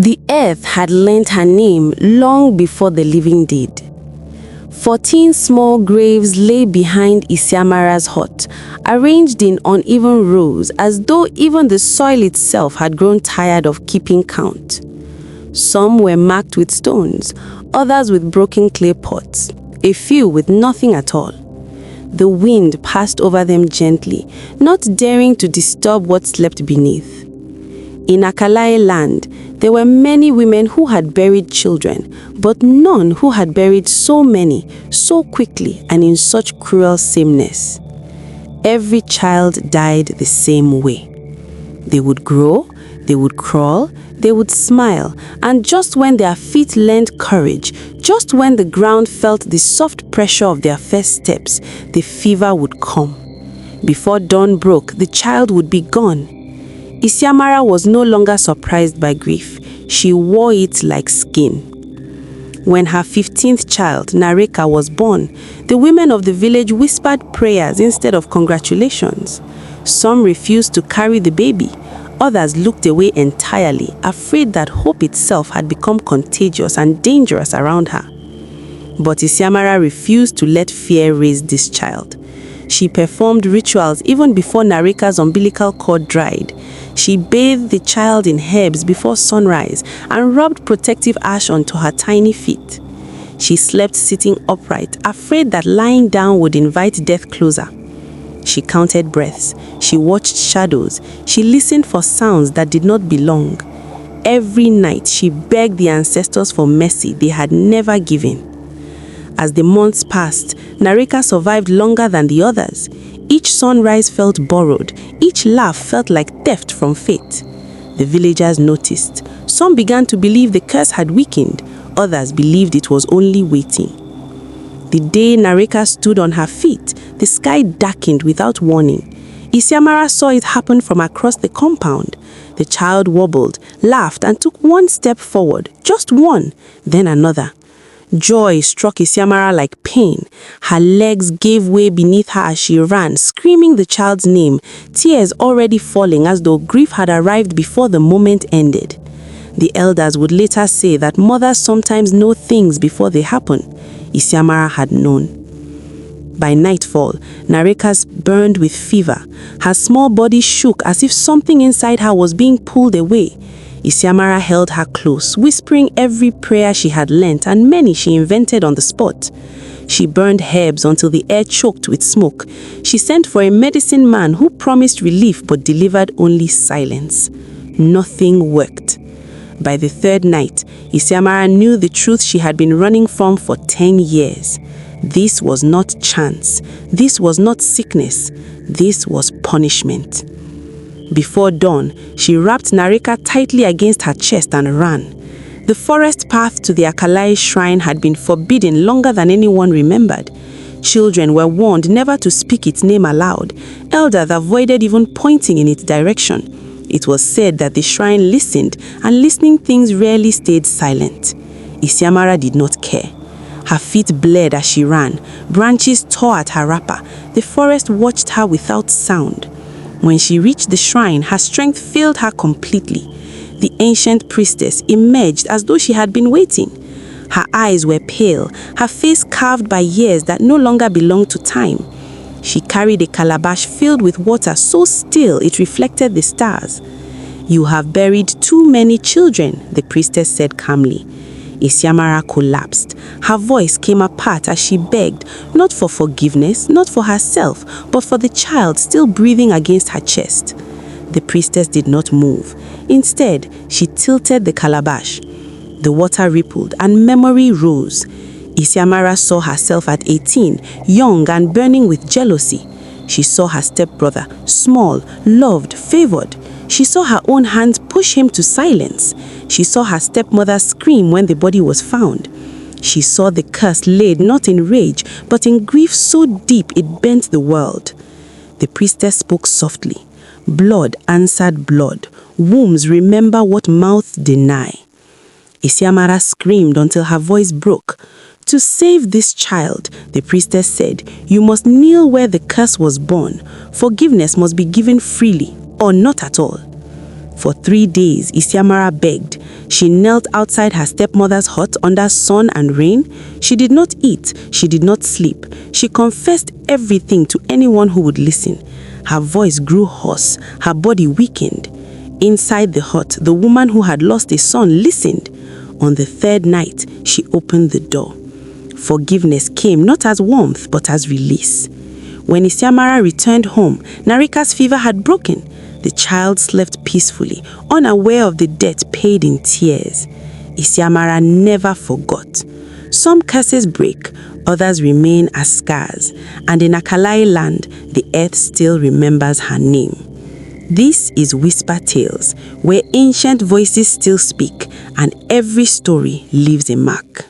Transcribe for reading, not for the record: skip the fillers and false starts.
The earth had learnt her name long before the living did. 14 small graves lay behind Isiamara's hut, arranged in uneven rows as though even the soil itself had grown tired of keeping count. Some were marked with stones, others with broken clay pots, a few with nothing at all. The wind passed over them gently, not daring to disturb what slept beneath. In Akalae land, there were many women who had buried children, but none who had buried so many, so quickly, and in such cruel sameness. Every child died the same way. They would grow, they would crawl, they would smile, and just when their feet learned courage, just when the ground felt the soft pressure of their first steps, the fever would come. Before dawn broke, the child would be gone. Isiamara was no longer surprised by grief. She wore it like skin. When her 15th child, Nareka, was born, the women of the village whispered prayers instead of congratulations. Some refused to carry the baby. Others looked away entirely, afraid that hope itself had become contagious and dangerous around her. But Isiamara refused to let fear raise this child. She performed rituals even before Nareka's umbilical cord dried. She bathed the child in herbs before sunrise and rubbed protective ash onto her tiny feet. She slept sitting upright, afraid that lying down would invite death closer. She counted breaths, she watched shadows, she listened for sounds that did not belong. Every night she begged the ancestors for mercy they had never given. As the months passed, Nareka survived longer than the others. Each sunrise felt borrowed, each laugh felt like theft from fate. The villagers noticed. Some began to believe the curse had weakened, others believed it was only waiting. The day Nareka stood on her feet, the sky darkened without warning. Isiamara saw it happen from across the compound. The child wobbled, laughed, and took one step forward, just one, then another. Joy struck Isiamara like pain. Her legs gave way beneath her as she ran, screaming the child's name, tears already falling as though grief had arrived before the moment ended. The elders would later say that mothers sometimes know things before they happen. Isiamara had known. By nightfall, Nareka's burned with fever. Her small body shook as if something inside her was being pulled away. Isiamara held her close, whispering every prayer she had learnt and many she invented on the spot. She burned herbs until the air choked with smoke. She sent for a medicine man who promised relief but delivered only silence. Nothing worked. By the third night, Isiamara knew the truth she had been running from for 10 years. This was not chance. This was not sickness. This was punishment. Before dawn, she wrapped Nareka tightly against her chest and ran. The forest path to the Akalae Shrine had been forbidden longer than anyone remembered. Children were warned never to speak its name aloud. Elders avoided even pointing in its direction. It was said that the shrine listened, and listening things rarely stayed silent. Isiamara did not care. Her feet bled as she ran. Branches tore at her wrapper. The forest watched her without sound. When she reached the shrine, her strength failed her completely. The ancient priestess emerged as though she had been waiting. Her eyes were pale, her face carved by years that no longer belonged to time. She carried a calabash filled with water so still it reflected the stars. "You have buried too many children," the priestess said calmly. Isiamara collapsed. Her voice came apart as she begged, not for forgiveness, not for herself, but for the child still breathing against her chest. The priestess did not move. Instead, she tilted the calabash. The water rippled and memory rose. Isiamara saw herself at 18, young and burning with jealousy. She saw her stepbrother, small, loved, favored. She saw her own hands push him to silence. She saw her stepmother scream when the body was found. She saw the curse laid not in rage, but in grief so deep it bent the world. The priestess spoke softly. Blood answered blood. Wombs remember what mouths deny. Isiamara screamed until her voice broke. "To save this child," the priestess said, "you must kneel where the curse was born. Forgiveness must be given freely, or not at all." For 3 days, Isiamara begged. She knelt outside her stepmother's hut under sun and rain. She did not eat. She did not sleep. She confessed everything to anyone who would listen. Her voice grew hoarse. Her body weakened. Inside the hut, the woman who had lost a son listened. On the 3rd night, she opened the door. Forgiveness came not as warmth, but as release. When Isiamara returned home, Nareka's fever had broken. The child slept peacefully, unaware of the debt paid in tears. Isiamara never forgot. Some curses break, others remain as scars, and in Akalae land, the earth still remembers her name. This is Whisper Tales, where ancient voices still speak, and every story leaves a mark.